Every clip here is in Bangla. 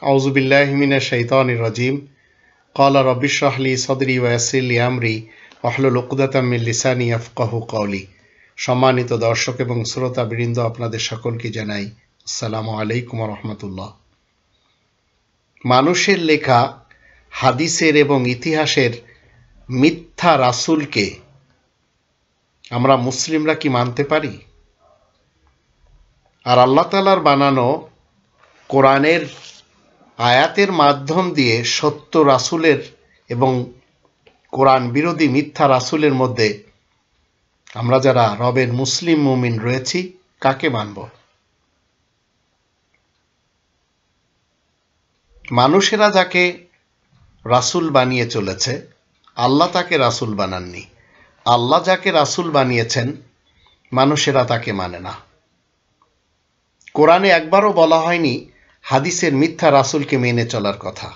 আউযু বিল্লাহি মিনাশ শাইতানির রাজিম। ক্বালা রাব্বি ইশরাহ লি সাদরি ওয়া ইয়াসসির লি আমরি ওয়াহলুল উকদাতাম মিন লিসানি ইয়াফকাহু কওলি। সম্মানিত দর্শক এবং শ্রোতাবৃন্দ, আপনাদের সকলকে জানাই আসসালামু আলাইকুম ওয়া রাহমাতুল্লাহ। মানুষের লেখা হাদিসের এবং ইতিহাসের মিথ্যা রাসূলকে আমরা মুসলিমরা কি মানতে পারি? আর আল্লাহ তাআলার বানানো কোরআনের আয়াতের মাধ্যম দিয়ে সত্য রাসূলের এবং কোরআন বিরোধী মিথ্যা রাসূলের মধ্যে আমরা যারা রবের মুসলিম মুমিন রয়েছি, কাকে মানব? মানুষেরা যাকে রাসূল বানিয়ে চলেছে, আল্লাহ তাকে রাসূল বানাননি। আল্লাহ যাকে রাসূল বানিয়েছেন, মানুষেরা তাকে মানে না। কোরআনে একবারও বলা হয়নি হাদিসের মিথ্যা রাসূলকে মেনে চলার কথা।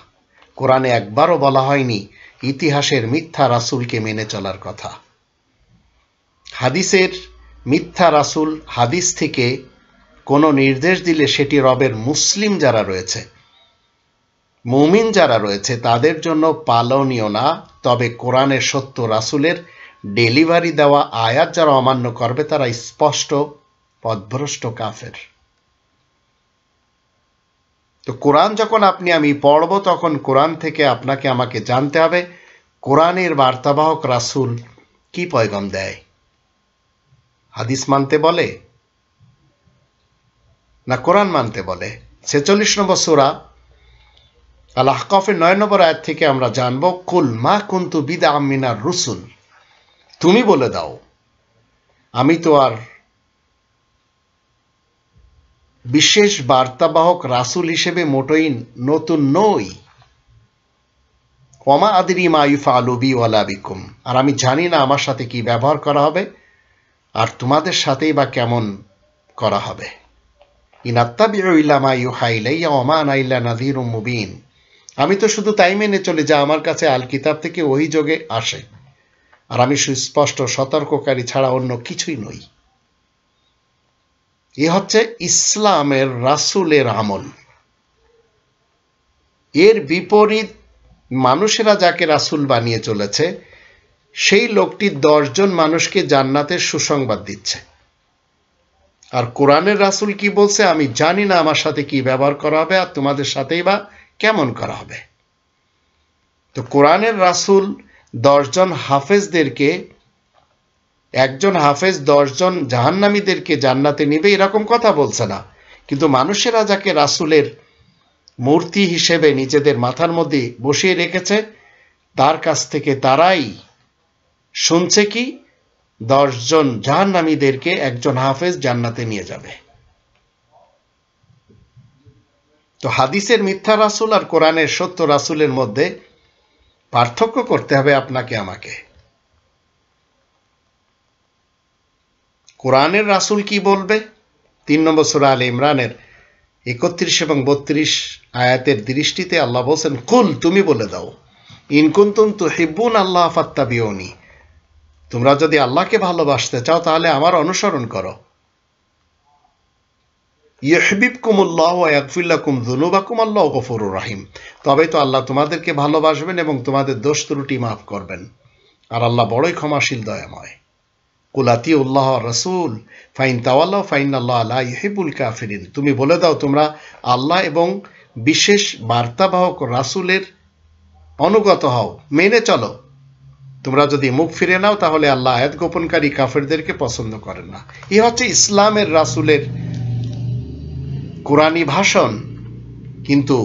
কোরআনে একবারও বলা হয়নি ইতিহাসের মিথ্যা রাসূলকে মেনে চলার কথা। হাদিসের মিথ্যা রাসূল হাদিস থেকে কোনো নির্দেশ দিলে সেটি রবের মুসলিম যারা রয়েছে, মুমিন যারা রয়েছে, তাদের জন্য পালনীয় না। তবে কোরআনের সত্য রাসূলের ডেলিভারি দেওয়া আয়াত যারা অমান্য করবে, তারা স্পষ্ট পথভ্রষ্ট কাফের। তো কোরআন যখন আপনি আমি পড়ব, তখন কোরআন থেকে আপনাকে আমাকে জানতে হবে কোরআনের বার্তাবাহক রাসূল কি পয়গাম দেয়। হাদিস মানতে বলে না কোরআন মানতে বলে? ৪৬ নম্বর সূরা আল আহকাফের ৯ নম্বর আয়াত থেকে আমরা জানব, কুল মা কুনতু বিদআম মিনার রুসুল। তুমি বলে দাও, আমি তো আর বিশেষ বার্তাবাহক রাসূল হিসেবে মোটেই নতুন নই। ওয়ামা আদরি মা ইউফআলু বি ওয়ালা বিকুম। আর আমি জানি না আমার সাথে কি ব্যবহার করা হবে আর তোমাদের সাথেই বা কেমন করা হবে। ইন আত্তাবিউ ইল্লা মা ইউহা ইলাইয়া ওয়া আনা ইল্লা নাযীরুম মুবিন। আমি তো শুধু তাই মেনে চলি যা আমার কাছে আল কিতাব থেকে ওহী যোগে আসে, আর আমি সুস্পষ্ট সতর্ককারী ছাড়া অন্য কিছুই নই। এ হচ্ছে ইসলামের রাসূলের আমল। এর বিপরীত মানুষেরা যাকে রাসূল বানিয়ে চলেছে, সেই লোকটি ১০ জন মানুষকে জান্নাতের সুসংবাদ দিচ্ছে। আর কোরআনের রাসূল কি বলছে? আমি জানি না আমার সাথে কি ব্যবহার করা হবে আর তোমাদের সাথেই বা কেমন করা হবে। তো কোরআনের রাসূল ১০ জন হাফেজদেরকে, একজন হাফেজ ১০ জন জাহান্নামীদেরকে জান্নাতে নিবে, এরকম কথা বলছে না। কিন্তু মানুষেরা যাকে রাসূলের মূর্তি হিসেবে নিজেদের মাথার মধ্যে বসিয়ে রেখেছে, তার কাছ থেকে তারাই শুনছে কি ১০ জন জাহান্নামীদেরকে একজন হাফেজ জান্নাতে নিয়ে যাবে। তো হাদিসের মিথ্যা রাসূল আর কোরআনের সত্য রাসূলের মধ্যে পার্থক্য করতে হবে আপনাকে আমাকে। কোরআনের রাসূল কি বলবে? ৩ নম্বর সূরা আলে ইমরানের ৩১ এবং ৩২ আয়াতের দৃষ্টিতে আল্লাহ বলছেন, কুল তুমি বলে দাও, ইন কুনতুম তুহিব্বুন আল্লাহ ফাত্তাবিউনি। তোমরা যদি আল্লাহকে ভালোবাসতে চাও তাহলে আমার অনুসরণ করো। ইউহিব্বুকুমুল্লাহ ওয়া ইয়াগফির লাকুম যুনুবাকুম আল্লাহু গফুরুর রহিম। তবেই তো আল্লাহ তোমাদেরকে ভালোবাসবেন এবং তোমাদের দোষ ত্রুটি মাফ করবেন। আর আল্লাহ বড়ই ক্ষমাশীল, দয়াময়। কুল আতিউল্লাহ ওয়া রাসূল ফাইন তাওয়াল্লাউ ফাইন্নাল্লাহা লা ইউহিব্বুল কাফিরিন। তুমি বলে দাও তোমরা আল্লাহ এবং বিশেষ বার্তাবাহক রাসূলের অনুগত হও, মেনে চলো। তোমরা যদি মুখ ফিরে নাও তাহলে আল্লাহ আয়াত গোপনকারী কাফেরদেরকে পছন্দ করেন না। এই হচ্ছে ইসলামের রাসূলের কোরআনী ভাষণ। কিন্তু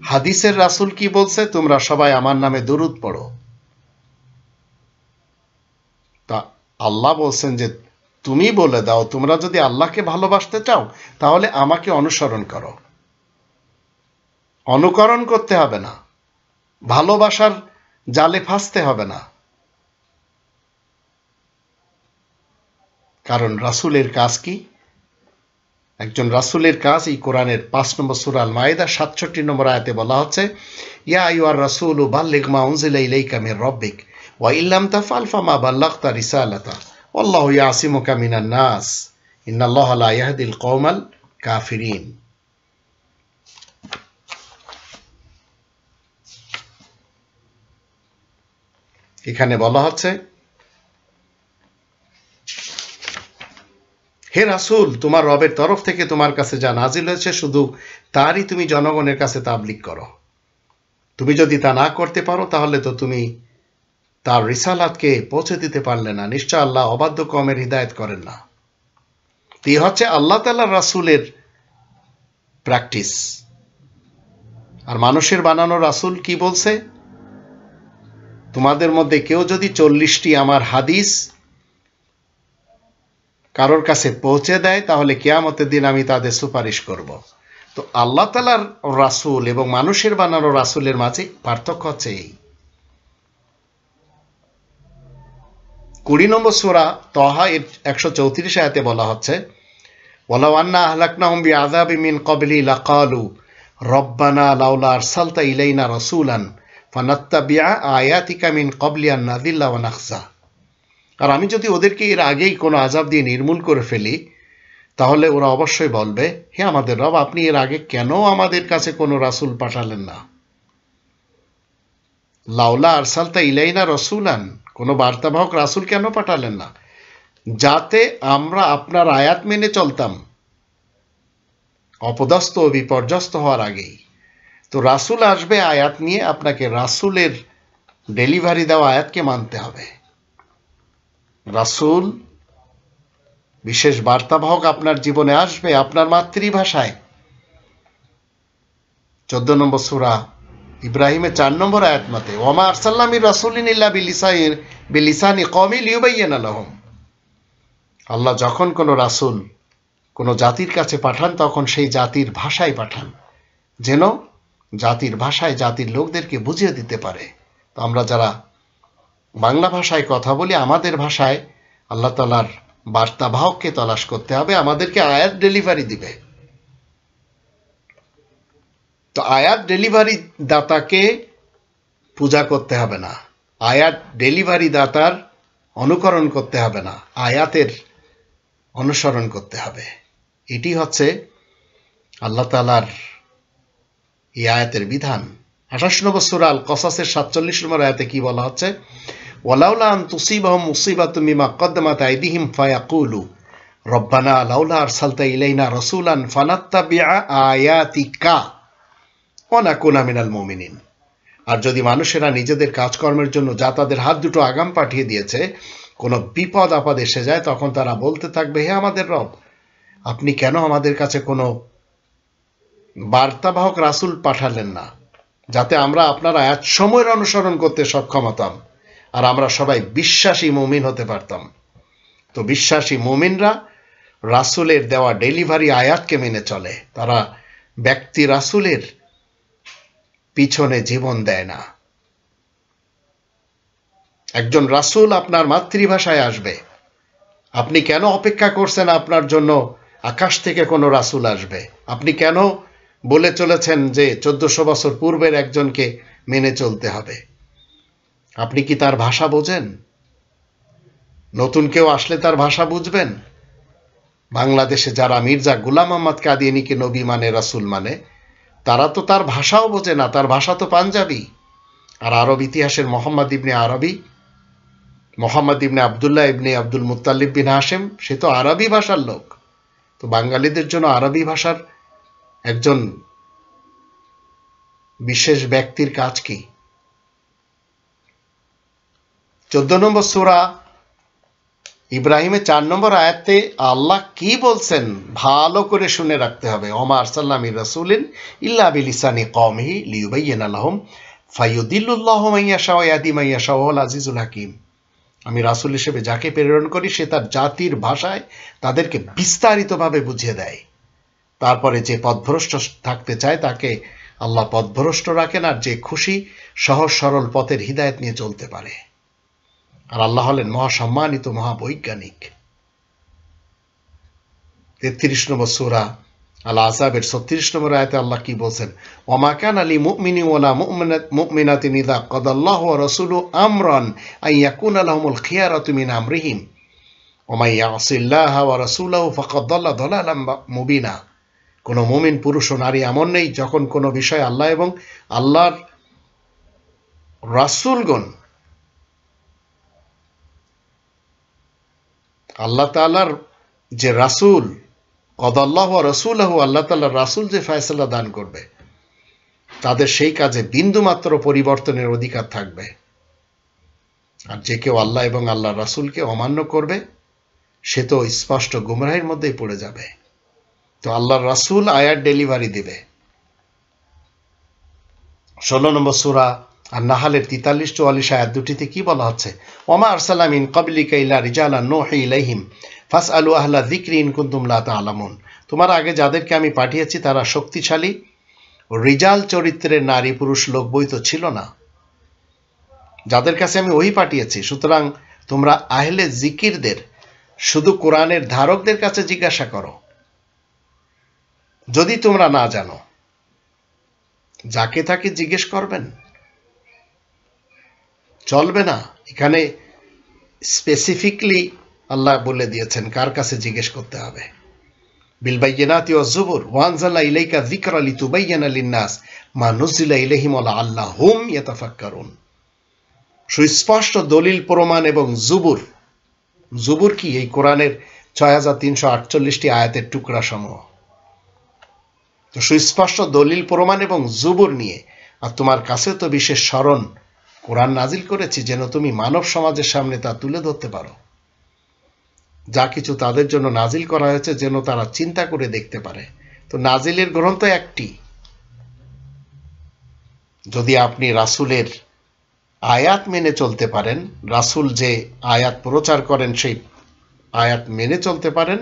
হাদিসের রাসূল কি বলছে? তোমরা সবাই আমার নামে দরুদ পড়ো। তা আল্লাহ বলছেন যে তুমি বলে দাও, তোমরা যদি আল্লাহকে ভালোবাসতে চাও তাহলে আমাকে অনুসরণ করো। অনুকরণ করতে হবে না, ভালোবাসার জালে ফাঁসতে হবে না। কারণ রাসূলের কাজ কি? একজন রাসূলের কাজ এই কোরআনের ৫ নম্বর সূরা আল মায়েদা ৬৭ নম্বর আয়াতে বলা হচ্ছে, ইয়া আইয়ুহার রাসূলু বাল্লিগ মা উনজিলা ইলাইকা মির রাব্বিক ওয়া ইল্লাম তাফআল ফামা বাল্লাগতা রিসালাতা ওয়াল্লাহু ইয়াসিমুকা মিনান নাস ইন্নাল্লাহা লা ইয়াহদিল কওমাল কাফিরিন। এখানে বলা হচ্ছে, হে রাসূল, তোমার রবের তরফ থেকে তোমার কাছে যা নাজিল হয়েছে শুধু তারই তুমি জনগণের কাছে তাবলীগ করো। তুমি যদি তা না করতে পারো তাহলে তো তুমি তার রিসালাতকে পৌঁছে দিতে পারলে না। নিশ্চয় আল্লাহ অবাধ্য কওমের হিদায়াত করেন না। এই হচ্ছে আল্লাহ তাআলার রাসূলের প্র্যাকটিস। আর মানুষের বানানো রাসূল কি বলছে? তোমাদের মধ্যে কেউ যদি 40টি আমার হাদিস কারোর কাছে পৌঁছে দেয় তাহলে কিয়ামতের দিন আমি তাদের সুপারিশ করব। তো আল্লাহ তাআলার রাসূল এবং মানুষের বানানো রাসূলের মাঝে পার্থক্য হচ্ছে এই। 20 নম্বর সূরা তাহা এর 134 আয়াতে বলা হচ্ছে, ওয়ালাউ আন্না আহলাকনাহুম বিআযাবিন মিন ক্বাবলি লাকালু রব্বানা লাউলা আরসালতা ইলাইনা রাসূলান ফানাত্তাবিআ আয়াতিকা মিন ক্বাবলি আন নাযিল্লা ওয়া নাখজা। আর আমি যদি ওদেরকে এর আগেই কোনো আযাব দিয়ে নির্মূল করে ফেলি তাহলে ওরা অবশ্যই বলবে, হে আমাদের রব, আপনি এর আগে কেন আমাদের কাছে কোনো রাসূল পাঠালেন না? লাউলা আরসালতা ইলাইনা রাসূলান, কোনো বার্তাবাহক রাসূল কেন পাঠালেন না? যাতে আমরা আপনার আয়াত মেনে চলতাম অপদস্থ ও বিপর্যস্ত হওয়ার আগেই। তো রাসূল আসবে আয়াত নিয়ে, আপনাকে রাসূলের ডেলিভারি দেওয়া আয়াতকে মানতে হবে। রাসূল বিশেষ বার্তাবাহক আপনার জীবনে আসবে আপনার মাতৃভাষায়। 14 নম্বর সূরা ইব্রাহিমের 4 নম্বর আয়াত মতে, ওয়ামা আরসালনা মির রাসূলিন ইল্লা বিলিসানি কওমি লিয়ুবাইয়িনা লাহুম। আল্লাহ যখন কোনো রাসূল কোনো জাতির কাছে পাঠান তখন সেই জাতির ভাষায় পাঠান, যেন জাতির ভাষায় জাতির লোকদেরকে বুঝিয়ে দিতে পারে। তো আমরা যারা বাংলা ভাষায় কথা বলি, আমাদের ভাষায় আল্লাহ তাআলার বার্তাবাহককে তলাশ করতে হবে, আমাদেরকে আয়াত ডেলিভারি দিবে। তো আয়াত ডেলিভারি দাতাকে পূজা করতে হবে না, আয়াত ডেলিভারি দাতার অনুকরণ করতে হবে না, আয়াতের অনুসরণ করতে হবে। এটি হচ্ছে আল্লাহ তাআলার এই আয়াতের বিধান। 28 নম্বর সূরা আল কসাসের 47 নম্বর আয়াতে কি বলা হচ্ছে, ওয়ালাউলা আন তুসিবাহুম মুসিবাতুম বিমা কদ্দামাত আইদিহিম ফায়াকুলু রব্বানা লাউলা আরসালতা ইলাইনা রাসূলান ফানাত্তাবিআ আয়াতিকা ওয়া নাকুনা মিনাল মুমিনিন। আর যদি মানুষেরা নিজেদের কাজকর্মের জন্য যা তাদের হাত দুটো আগাম পাঠিয়ে দিয়েছে কোনো বিপদ আপদ এসে যায়, তখন তারা বলতে থাকবে, হে আমাদের রব, আপনি কেন আমাদের কাছে কোনো বার্তাবাহক রাসূল পাঠালেন না, যাতে আমরা আপনার আয়াত সময়ের অনুসরণ করতে সক্ষম হতাম আর আমরা সবাই বিশ্বাসী মুমিন হতে পারতাম। তো বিশ্বাসী মুমিনরা রাসূলের দেওয়া ডেলিভারি আয়াতকে মেনে চলে, তারা ব্যক্তি রাসূলের পিছনে জীবন দেয় না। একজন রাসূল আপনার মাতৃভাষায় আসবে, আপনি কেন অপেক্ষা করছেন আপনার জন্য আকাশ থেকে কোনো রাসূল আসবে? আপনি কেন বলে চলেছেন যে 1400 বছর পূর্বের একজনকে মেনে চলতে হবে? আপনি কি তার ভাষা বোঝেন? নতুন কেউ আসলে তার ভাষা বুঝবেন? বাংলাদেশে যারা মির্জা গোলাম আহমদ কাদিয়ানীকে নবী মানে, রাসূল মানে, তারা তো তার ভাষাও বোঝে না, তার ভাষা তো পাঞ্জাবি। আর আরব ইতিহাসের মোহাম্মদ ইবনে আরবি, মোহাম্মদ ইবনে আবদুল্লাহ ইবনে আব্দুল মুত্তালিব বিন হাশেম, সে তো আরবি ভাষার লোক। তো বাঙালিদের জন্য আরবি ভাষার একজন বিশেষ ব্যক্তির কাজ কি? 14 নম্বর সূরা ইব্রাহিমের 4 নম্বর আয়াতে আল্লাহ কি বলছেন ভালো করে শুনে রাখতে হবে। ওমা আরসালনা মির রাসূলিন ইল্লা বিলিসানি কওমিহি লিয়ুবাইয়িনা লাহুম ফায়ুদিল্লুল্লাহু মান ইয়াশা ওয়া ইয়াহদি মান ইয়াশা ওয়া হুয়াল আজিজুল হাকীম। আমি রাসূল হিসেবে যাকে প্রেরণ করি সে তার জাতির ভাষায় তাদেরকে বিস্তারিতভাবে বুঝিয়ে দেয়। তারপরে যে পথভ্রষ্ট থাকতে চায় তাকে আল্লাহ পথভ্রষ্ট রাখেন, আর যে খুশি সহজ সরল পথের হিদায়াত নিয়ে চলতে পারে। আর আল্লাহ হলেন মহাসম্মানিত মহাবৈজ্ঞানিক। 33 নম্বর সূরা আল আহজাবের 36 নম্বর আয়াতে আল্লাহ কি বলছেন, ওয়া কানা লি মুমিনিন ওয়ালা মুমিনাতিন ইযা কাদাল্লাহু ওয়া রাসূলুহু আমরান আন ইয়াকুনা লাহুমুল খিয়ারাতু মিন আমরিহিম ওয়া মান ইয়াসিল্লাহা ওয়া রাসূলাহু ফাকাদ দাল্লা দালালাম মুবিনা। কোনো মুমিন পুরুষ ও নারী এমন নেই যখন কোনো বিষয় আল্লাহ এবং আল্লাহর রাসূলগণ আল্লাহ তাআলার যে রাসূল, কদাল্লাহু ওয়া রাসূলুহু, আল্লাহ তাআলার রাসূল যে ফয়সালা দান করবে, তাদের সেই কাজে বিন্দুমাত্র পরিবর্তনের অধিকার থাকবে। আর যে কেউ আল্লাহ এবং আল্লাহর রাসূলকে অমান্য করবে, সে তো স্পষ্ট গুমরাহির মধ্যেই পড়ে যাবে। তো আল্লাহর রাসূল আয়াত ডেলিভারি দিবে। 16 নম্বর সূরা আর-নাহলের 43-44 আয়াত দুটিতে কি বলা হচ্ছে? ওমা আরসালনা মিন ক্বাবলিকা ইল্লা রিজালান নূহি ইলাইহিম ফাসআলু আহলা যিকরি ইন কুনতুম লা তা'লামুন। তোমার আগে যাদেরকে আমি পাঠিয়েছি তারা শক্তিশালী রিজাল চরিত্রের নারী পুরুষ লোক বই তো ছিল না, যাদের কাছে আমি ওহী পাঠিয়েছি। সুতরাং তোমরা আহলে জিকিরদের, শুধু কোরআনের ধারকদের কাছে জিজ্ঞাসা করো যদি তোমরা না জানো। যাকে তাকে জিজ্ঞেস করবেন, চলবে না। এখানে স্পেসিফিকলি আল্লাহ বলে দিয়েছেন কার কাছে জিজ্ঞেস করতে হবে। বিল বাইয়িনাতি ওয়াজ জুবুর ওয়া আনজালনা ইলাইকা যিকরা লিতুবাইয়িনা লিন-নাস মা নুজিলা ইলাইহিম ওয়া লাআল্লাহুম ইয়াতাফাক্কারুন। সুস্পষ্ট দলিল প্রমাণ এবং জুবুর। জুবুর কি? এই কোরআনের 6348টি আয়াতের টুকরা সমূহ। তো সুস্পষ্ট দলিল প্রমাণ এবং জুবুর নিয়ে, আর তোমার কাছে তো বিশেষ স্মরণ কোরআন নাজিল করেছি যেন তুমি মানব সমাজের সামনে তা তুলে ধরতে পারো। যা কিছু তাদের জন্য নাজিল করা হয়েছে যেন তারা চিন্তা করে দেখতে পারে। তো নাজিলের গ্রন্থ একটি। যদি আপনি রাসূলের আয়াত মেনে চলতে পারেন, রাসূল যে আয়াত প্রচার করেন সেই আয়াত মেনে চলতে পারেন,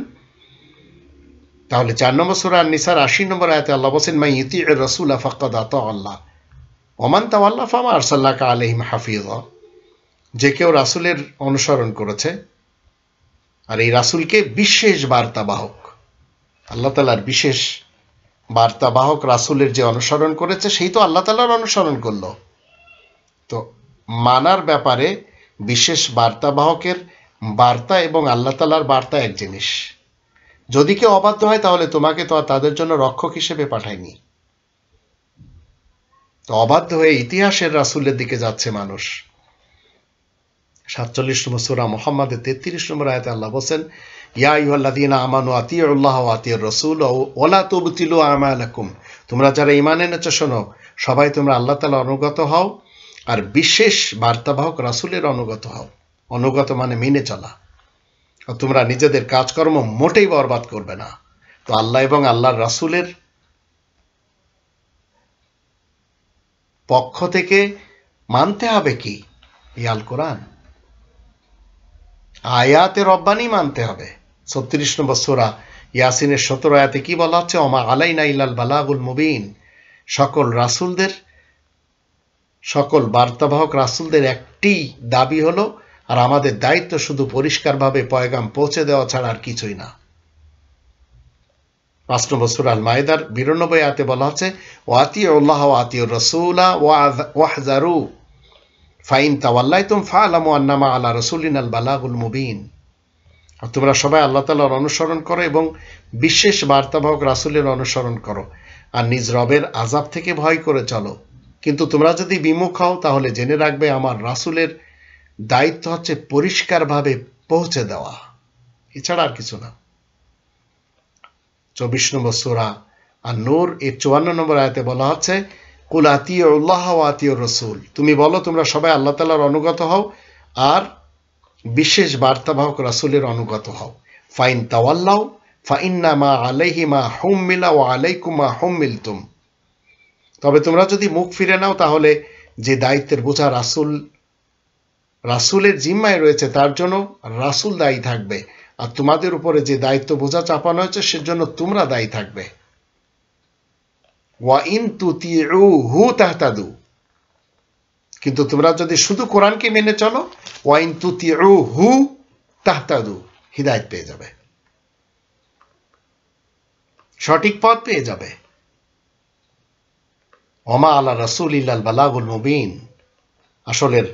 তাহলে 4 নম্বর সূরা আন-নিসার 80 নম্বর আয়াতে আল্লাহ বলেন, মান ইউতি'র রাসূলা ফাকাদ আতা আল্লাহ ওয়া মান তাওয়াল্লা ফামা আরসালনাকা আলাইহিম হাফিযা। যে কেউ রাসূলের অনুসরণ করেছে, আর এই রাসূলকে বিশেষ বার্তাবাহক, আল্লাহ তাআলার বিশেষ বার্তাবাহক রাসূলের যে অনুসরণ করেছে, সেই তো আল্লাহ তাআলার অনুসরণ করলো। তো মানার ব্যাপারে বিশেষ বার্তাবাহকের বার্তা এবং আল্লাহ তাআলার বার্তা এক জিনিস। যদি কেউ অবাধ্য হয় তাহলে তোমাকে তো আর তাদের জন্য রক্ষক হিসেবে পাঠায়নি। তো অবাধ্য হয়ে ইতিহাসের রাসূলের দিকে যাচ্ছে মানুষ। 47 নম্বর সূরা মুহাম্মাদের 33 নম্বর আয়াতে আল্লাহ বলেন, ইয়া আইয়ুহাল্লাযীনা আমানু আতিউল্লাহ ওয়া আতিউর রাসূল ওয়া লা তুবতিলু আমালাকুম। তোমরা যারা ঈমান এনেছো শোনো, সবাই তোমরা আল্লাহ তাআলার অনুগত হও আর বিশেষ বার্তাবাহক রাসূলের অনুগত হও। অনুগত মানে মেনে চলা। আর তোমরা নিজেদের কাজকর্ম মোটেই বরবাদ করবে না। তো আল্লাহ এবং আল্লাহর রাসূলের পক্ষ থেকে মানতে হবে কি? আল কোরআন, আয়াতে রব্বানি মানতে হবে। 36 নম্বর সূরা ইয়াসিনের 17 আয়াতে কি বলা হচ্ছে? ওমা আলাইনা ইল্লাল বালাগুল মুবিন। সকল বার্তাবাহক রাসূলদের একটি দাবি হলো, আর আমাদের দায়িত্ব শুধু পরিষ্কারভাবে পয়গাম পৌঁছে দেওয়া ছাড়া আর কিছুই না। 5 নম্বর সূরা আল মাইদার 92 আয়াতে বলা হচ্ছে, ওয়া আতিউল্লাহ ওয়া আতিউর রাসূলা ওয়াহযারু ফাইন তাওয়াল্লাইতুম ফা'লামু আন্নামা আলা রাসূলিনাল বালাগুল মুবিন। আর তোমরা সবাই আল্লাহ তাআলার অনুসরণ করো এবং বিশেষ বার্তাবাহক রাসূলের অনুসরণ করো, আর নিজ রবের আযাব থেকে ভয় করে চলো। কিন্তু তোমরা যদি বিমুখ হও তাহলে জেনে রাখবে আমার রাসূলের দায়িত্ব হচ্ছে পরিষ্কারভাবে পৌঁছে দেওয়া, এছাড়া আর কিছু না। 24 নম্বর সূরা আন-নূর এর 54 নম্বর আয়াতে বলা হচ্ছে, কুল আতিউল্লাহ ওয়া আতিউর রাসূল। তুমি বলো তোমরা সবাই আল্লাহ তাআলার অনুগত হও আর বিশেষ বার্তাবাহক রাসূলের অনুগত হও। ফাইন তাওয়াল্লাউ ফাইন্নামা আলাইহি মা হুম্মিলা ওয়া আলাইকুম মা হুম্মিলতুম। তবে তোমরা যদি মুখ ফিরে নাও তাহলে যে দায়িত্বের বোঝা রাসূলের জিম্মায় রয়েছে তার জন্য রাসূল দায়ী থাকবে, আর তোমাদের উপরে যে দায়িত্ব বোঝা চাপানো হয়েছে সেজন্য তোমরা দায়ী থাকবে। ওয়া ইন তুতিউহু তাহতাদু। কিন্তু তোমরা যদি শুধু কোরআনকে মেনে চলো, ওয়া ইন তুতিউহু তাহতাদু, হিদায়াত পেয়ে যাবে, সঠিক পথ পেয়ে যাবে। ওমা আলা রাসূল ইল্লাল বালাগুল মুবিন। আসলের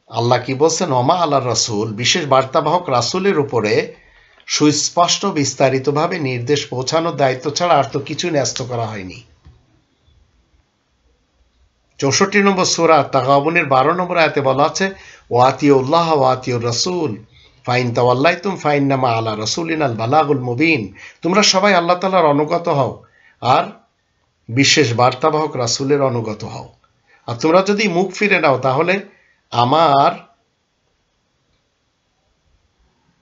আল্লাহ কি বলছেন? ওমা আলা রাসূল, বিশেষ বার্তাবাহক রাসূলের উপরে সুস্পষ্ট বিস্তারিতভাবে নির্দেশ পৌঁছানোর দায়িত্ব ছাড়া আর তো কিছু ন্যস্ত করা হয়নি। 64 নম্বর সূরা তাগাবুনের 12 নম্বর আয়াতে বলা আছে, ওয়া আতিউল্লাহ ওয়া আতিউর রাসূল ফাইন তাওয়াল্লাইতুম ফাইন্নামা আলা রাসূলিনাল বালাগুল মুবিন, তোমরা সবাই আল্লাহ তাআলার অনুগত হও আর বিশেষ বার্তাবাহক রাসূলের অনুগত হও। আর তোমরা যদি মুখ ফিরে নাও তাহলে আমার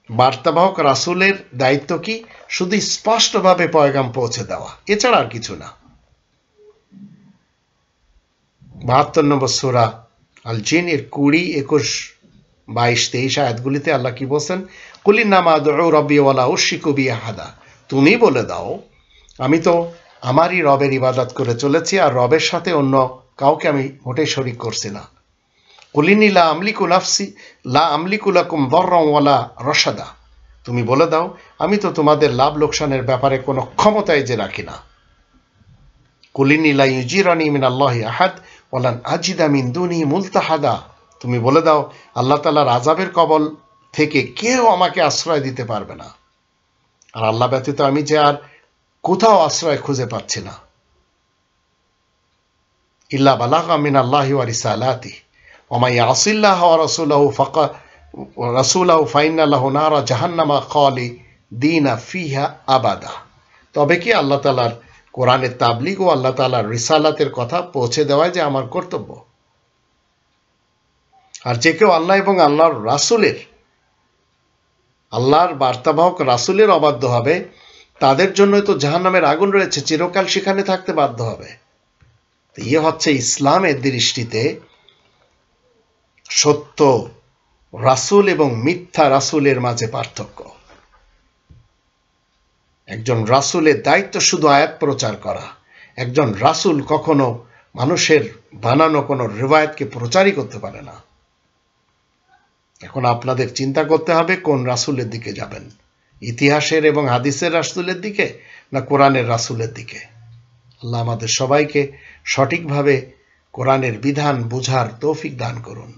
বার্তাবাহক রাসূলের দায়িত্ব কি? শুধু স্পষ্টভাবে পয়গাম পৌঁছে দেওয়া, এছাড়া আর কিছু না। 72 নম্বর সূরা আল জিন এর 20, 21, 22, 23 আয়াতগুলিতে আল্লাহ কি বলছেন? কুল ইন্নামা আদউ রাব্বি ওয়ালা উশরিকু বিহি আহাদা, তুমি বলে দাও আমি তো আমারই রবের ইবাদত করে চলেছি আর রবের সাথে অন্য কাউকে আমি মোটেই শরীক করছি না। কুল ইন্নী লা আমলিকু লাকুম দাররান ওয়ালা রাশাদা, তুমি বলে দাও আমি তো তোমাদের লাভ লোকসানের ব্যাপারে কোনো ক্ষমতাই যে রাখি না। কুল ইন্নী লা ইউজিরানি মিনাল্লাহি আহাদ ওয়ালান আজিদা মিন দুনিহি মুলতাহাদা, তুমি বলে দাও আল্লাহ তাআলার আযাবের কবল থেকে কেউ আমাকে আশ্রয় দিতে পারবে না, আর আল্লাহ ব্যতীত আমি যে আর কোথাও আশ্রয় খুঁজে পাচ্ছি না। ইল্লা বালাগা মিনাল্লাহি ওয়া রিসালাতিহি ওয়া মান ইয়াসিল্লাহ ওয়া রাসূলাহু ফাইন্না লাহু নারা জাহান্নামা খালিদিনা ফিহা আবাদা। তবে কি আল্লাহ তাআলার কোরআনের তাবলীগ ও আল্লাহ তাআলার রিসালাতের কথা পৌঁছে দেওয়াই যে আমার কর্তব্য। আর যে কেউ আল্লাহ এবং আল্লাহর রাসূলের, আল্লাহর বার্তাবাহক রাসূলের অবাধ্য হবে, তাদের জন্যই তো জাহান্নামের আগুন রয়েছে, চিরকাল সেখানে থাকতে বাধ্য হবে। ইয়ে হচ্ছে ইসলামের দৃষ্টিতে সত্য রাসূল এবং মিথ্যা রাসূলের মাঝে পার্থক্য। একজন রাসূলের দায়িত্ব শুধু আয়াত প্রচার করা, একজন রাসূল কখনো মানুষের বানানো কোনো রিওয়ায়াতকে প্রচারই করতে পারে না। এখন আপনাদের চিন্তা করতে হবে কোন রাসূলের দিকে যাবেন, ইতিহাসের এবং হাদিসের রাসূলের দিকে না কোরআনের রাসূলের দিকে। আল্লাহ আমাদের সবাইকে সঠিকভাবে কোরআনের বিধান বোঝার তৌফিক দান করুন।